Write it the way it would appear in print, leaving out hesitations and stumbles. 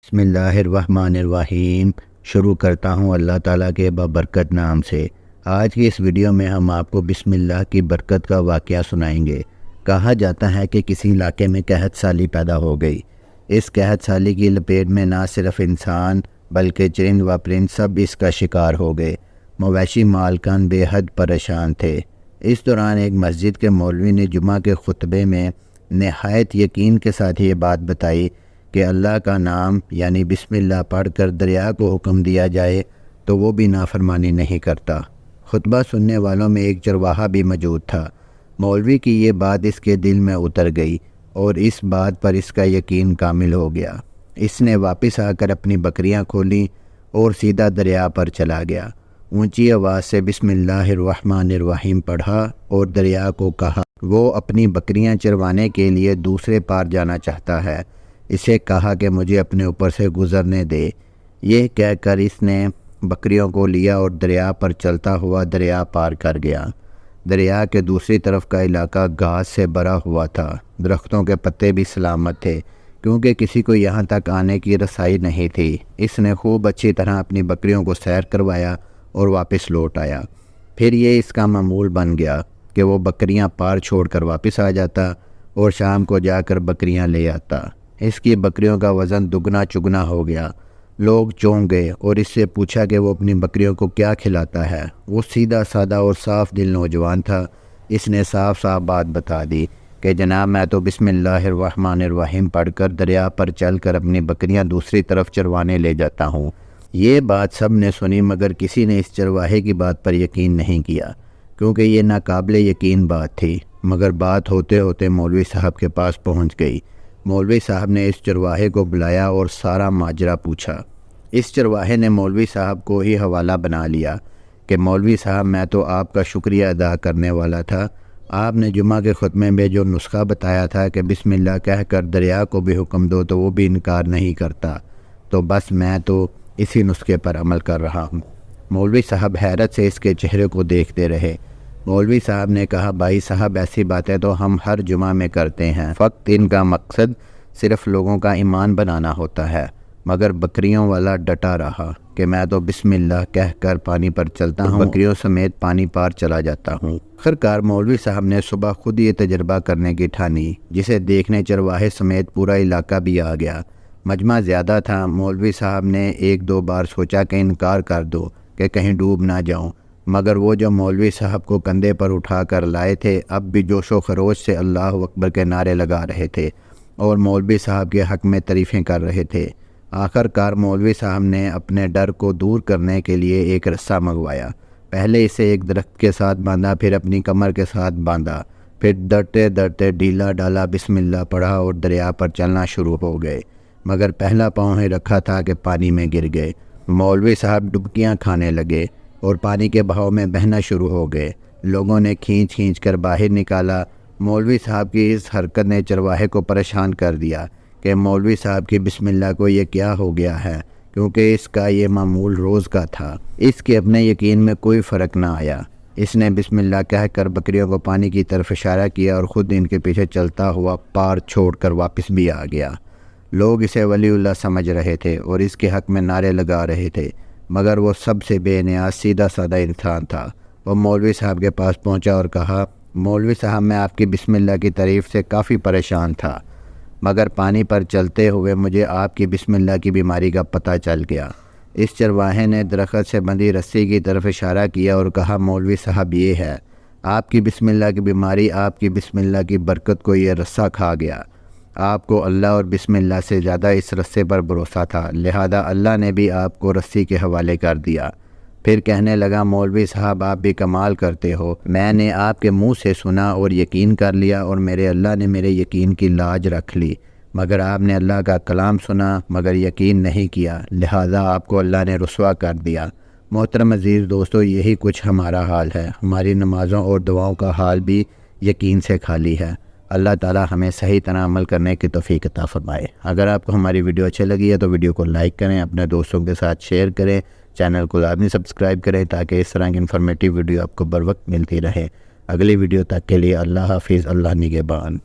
بسم اللہ الرحمن الرحیم۔ شروع کرتا ہوں اللہ تعالیٰ کے بابرکت نام سے۔ آج کی اس ویڈیو میں ہم آپ کو بسم اللہ کی برکت کا واقعہ سنائیں گے۔ کہا جاتا ہے کہ کسی علاقے میں قحط سالی پیدا ہو گئی۔ اس قحط سالی کی لپیٹ میں نہ صرف انسان بلکہ چرند و پرند سب اس کا شکار ہو گئے۔ مویشی مالکان بے حد پریشان تھے۔ اس دوران ایک مسجد کے مولوی نے جمعہ کے خطبے میں نہایت یقین کے ساتھ یہ بات بتائی کہ اللہ کا نام یعنی بسم اللہ پڑھ کر دریا کو حکم دیا جائے تو وہ بھی نافرمانی نہیں کرتا۔ خطبہ سننے والوں میں ایک چرواہا بھی موجود تھا۔ مولوی کی یہ بات اس کے دل میں اتر گئی اور اس بات پر اس کا یقین کامل ہو گیا۔ اس نے واپس آ کر اپنی بکریاں کھولیں اور سیدھا دریا پر چلا گیا۔ اونچی آواز سے بسم اللہ الرحمن الرحیم پڑھا اور دریا کو کہا وہ اپنی بکریاں چروانے کے لیے دوسرے پار جانا چاہتا ہے۔ اسے کہا کہ مجھے اپنے اوپر سے گزرنے دے۔ یہ کہہ کر اس نے بکریوں کو لیا اور دریا پر چلتا ہوا دریا پار کر گیا۔ دریا کے دوسری طرف کا علاقہ گھاس سے بھرا ہوا تھا۔ درختوں کے پتے بھی سلامت تھے کیونکہ کسی کو یہاں تک آنے کی رسائی نہیں تھی۔ اس نے خوب اچھی طرح اپنی بکریوں کو سیر کروایا اور واپس لوٹ آیا۔ پھر یہ اس کا معمول بن گیا کہ وہ بکریاں پار چھوڑ کر واپس آ جاتا اور شام کو جا کر بکریاں لے آتا۔ اس کی بکریوں کا وزن دگنا چگنا ہو گیا۔ لوگ چونک گئے اور اس سے پوچھا کہ وہ اپنی بکریوں کو کیا کھلاتا ہے۔ وہ سیدھا سادہ اور صاف دل نوجوان تھا۔ اس نے صاف صاف بات بتا دی کہ جناب میں تو بسم اللہ الرحمن الرحیم پڑھ کر دریا پر چل کر اپنی بکریاں دوسری طرف چروانے لے جاتا ہوں۔ یہ بات سب نے سنی مگر کسی نے اس چرواہے کی بات پر یقین نہیں کیا کیونکہ یہ ناقابل یقین بات تھی۔ مگر بات ہوتے ہوتے مولوی صاحب کے پاس پہنچ گئی۔ مولوی صاحب نے اس چرواہے کو بلایا اور سارا ماجرا پوچھا۔ اس چرواہے نے مولوی صاحب کو ہی حوالہ بنا لیا کہ مولوی صاحب میں تو آپ کا شکریہ ادا کرنے والا تھا۔ آپ نے جمعہ کے خطبے میں جو نسخہ بتایا تھا کہ بسم اللہ کہہ کر دریا کو بھی حکم دو تو وہ بھی انکار نہیں کرتا، تو بس میں تو اسی نسخے پر عمل کر رہا ہوں۔ مولوی صاحب حیرت سے اس کے چہرے کو دیکھتے رہے۔ مولوی صاحب نے کہا بھائی صاحب ایسی باتیں تو ہم ہر جمعہ میں کرتے ہیں، فقط ان کا مقصد صرف لوگوں کا ایمان بنانا ہوتا ہے۔ مگر بکریوں والا ڈٹا رہا کہ میں تو بسم اللہ کہہ کر پانی پر چلتا ہوں، بکریوں سمیت پانی پار چلا جاتا ہوں۔ آخرکار مولوی صاحب نے صبح خود یہ تجربہ کرنے کی ٹھانی جسے دیکھنے چرواہے سمیت پورا علاقہ بھی آ گیا۔ مجمع زیادہ تھا۔ مولوی صاحب نے ایک دو بار سوچا کہ انکار کر دو کہ کہیں ڈوب نہ جاؤں، مگر وہ جو مولوی صاحب کو کندھے پر اٹھا کر لائے تھے اب بھی جوش و خروش سے اللہ اکبر کے نعرے لگا رہے تھے اور مولوی صاحب کے حق میں تعریفیں کر رہے تھے۔ آخرکار مولوی صاحب نے اپنے ڈر کو دور کرنے کے لیے ایک رسہ منگوایا۔ پہلے اسے ایک درخت کے ساتھ باندھا، پھر اپنی کمر کے ساتھ باندھا، پھر ڈرتے ڈرتے ڈھیلا ڈالا بسم اللہ پڑھا اور دریا پر چلنا شروع ہو گئے۔ مگر پہلا پاؤں ہی رکھا تھا کہ پانی میں گر گئے۔ مولوی صاحب ڈبکیاں کھانے لگے اور پانی کے بہاؤ میں بہنا شروع ہو گئے۔ لوگوں نے کھینچ کھینچ کر باہر نکالا۔ مولوی صاحب کی اس حرکت نے چرواہے کو پریشان کر دیا کہ مولوی صاحب کی بسم اللہ کو یہ کیا ہو گیا ہے، کیونکہ اس کا یہ معمول روز کا تھا۔ اس کے اپنے یقین میں کوئی فرق نہ آیا۔ اس نے بسم اللہ کہہ کر بکریوں کو پانی کی طرف اشارہ کیا اور خود ان کے پیچھے چلتا ہوا پار چھوڑ کر واپس بھی آ گیا۔ لوگ اسے ولی اللہ سمجھ رہے تھے اور اس کے حق میں نعرے لگا رہے تھے، مگر وہ سب سے بے نیاز سیدھا سادہ انسان تھا۔ وہ مولوی صاحب کے پاس پہنچا اور کہا مولوی صاحب میں آپ کی بسم اللہ کی تعریف سے کافی پریشان تھا، مگر پانی پر چلتے ہوئے مجھے آپ کی بسم اللہ کی بیماری کا پتہ چل گیا۔ اس چرواہے نے درخت سے بندھی رسی کی طرف اشارہ کیا اور کہا مولوی صاحب یہ ہے آپ کی بسم اللہ کی بیماری، آپ کی بسم اللہ کی برکت کو یہ رسہ کھا گیا۔ آپ کو اللہ اور بسم اللہ سے زیادہ اس رسے پر بھروسہ تھا، لہذا اللہ نے بھی آپ کو رسی کے حوالے کر دیا۔ پھر کہنے لگا مولوی صاحب آپ بھی کمال کرتے ہو، میں نے آپ کے منہ سے سنا اور یقین کر لیا اور میرے اللہ نے میرے یقین کی لاج رکھ لی، مگر آپ نے اللہ کا کلام سنا مگر یقین نہیں کیا، لہذا آپ کو اللہ نے رسوا کر دیا۔ محترم عزیز دوستو، یہی کچھ ہمارا حال ہے۔ ہماری نمازوں اور دعاؤں کا حال بھی یقین سے خالی ہے۔ اللہ تعالی ہمیں صحیح طرح عمل کرنے کی توفیق عطا فرمائے۔ اگر آپ کو ہماری ویڈیو اچھی لگی ہے تو ویڈیو کو لائک کریں، اپنے دوستوں کے ساتھ شیئر کریں، چینل کو لازمی سبسکرائب کریں تاکہ اس طرح کی انفارمیٹیو ویڈیو آپ کو بر وقت ملتی رہے۔ اگلی ویڈیو تک کے لیے اللہ حافظ، اللہ نگہبان۔